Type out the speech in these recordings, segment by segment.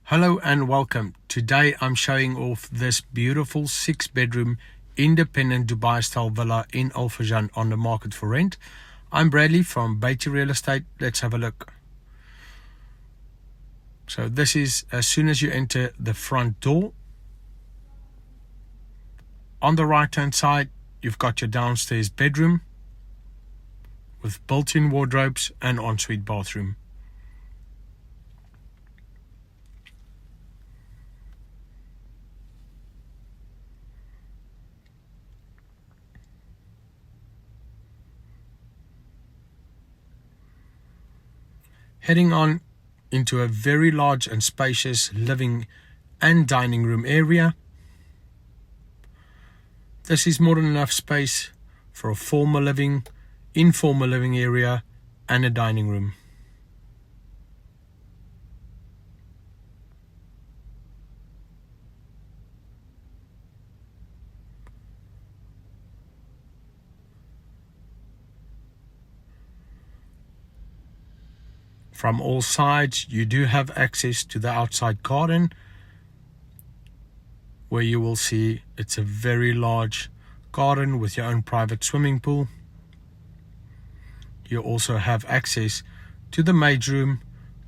Hello and welcome. Today I'm showing off this beautiful 6-bedroom independent Dubai Style Villa in Furjan on the market for rent. I'm Bradley from Bayti Real Estate. Let's have a look. So this is as soon as you enter the front door. On the right hand side you've got your downstairs bedroom with built-in wardrobes and ensuite bathroom. Heading on into a very large and spacious living and dining room area. This is more than enough space for a formal living, informal living area and a dining room. From all sides, you do have access to the outside garden, where you will see it's a very large garden with your own private swimming pool. You also have access to the maid's room,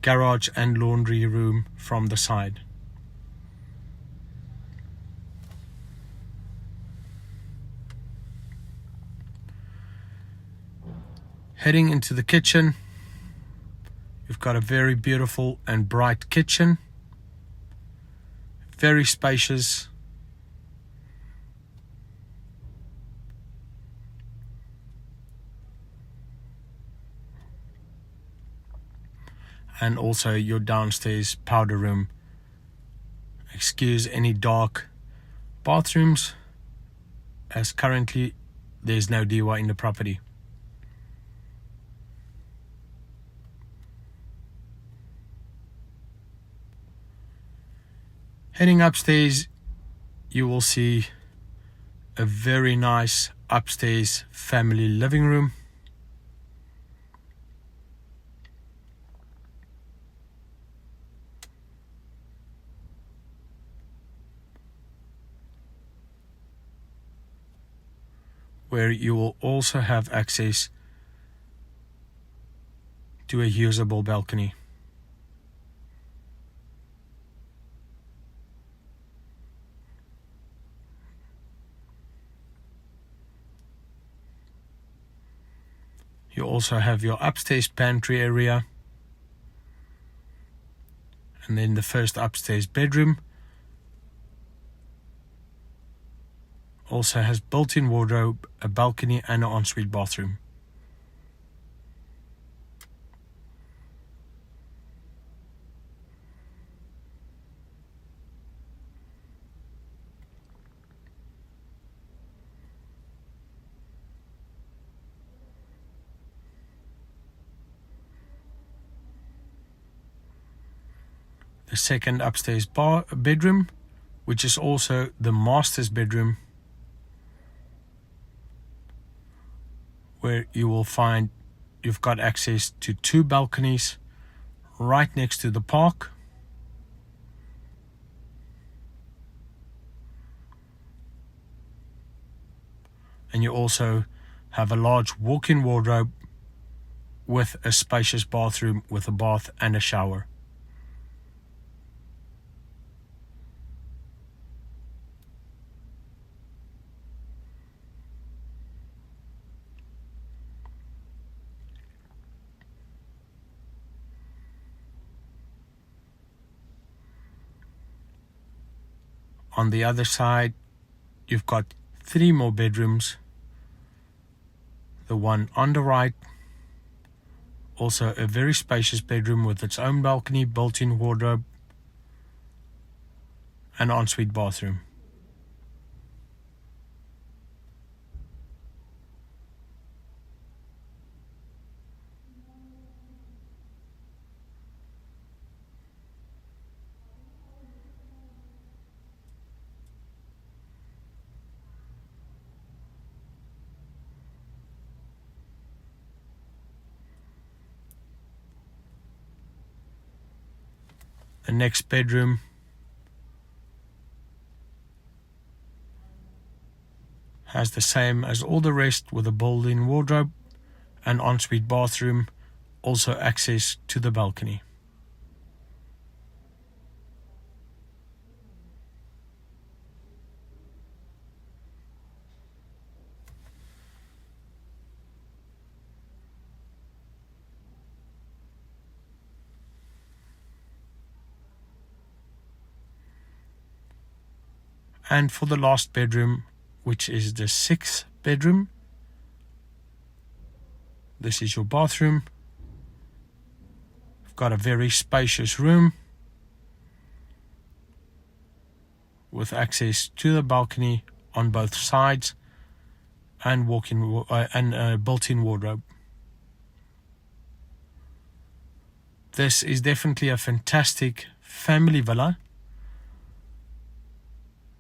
garage and laundry room from the side. Heading into the kitchen, you've got a very beautiful and bright kitchen, very spacious. And also your downstairs powder room. Excuse any dark bathrooms, as currently there's no DIY in the property. Heading upstairs, you will see a very nice upstairs family living room. Where you will also have access to a usable balcony. You also have your upstairs pantry area, and then the first upstairs bedroom also has built-in wardrobe, a balcony and an ensuite bathroom. The second upstairs bedroom, which is also the master's bedroom, where you will find you've got access to 2 balconies right next to the park. And you also have a large walk-in wardrobe with a spacious bathroom with a bath and a shower. On the other side, you've got 3 more bedrooms. The one on the right, also a very spacious bedroom with its own balcony, built-in wardrobe, and ensuite bathroom. The next bedroom has the same as all the rest with a built-in wardrobe and ensuite bathroom, also access to the balcony. And for the last bedroom, which is the 6th bedroom, this is your bathroom. You've got a very spacious room with access to the balcony on both sides and a built-in wardrobe. This is definitely a fantastic family villa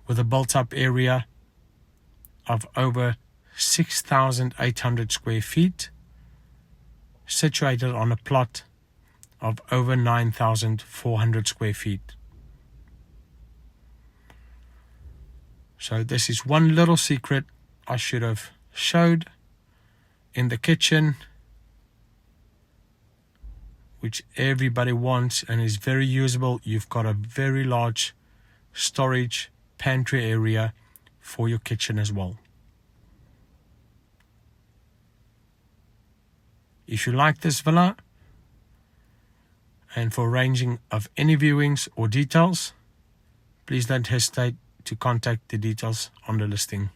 with a built-up area of over 6,800 square feet, situated on a plot of over 9,400 square feet. So this is one little secret I should have showed. In the kitchen, which everybody wants and is very usable, you've got a very large storage pantry area for your kitchen as well. If you like this villa, and for arranging of any viewings or details, please don't hesitate to contact the details on the listing.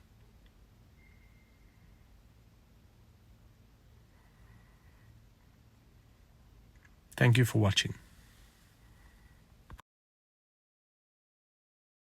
Thank you for watching.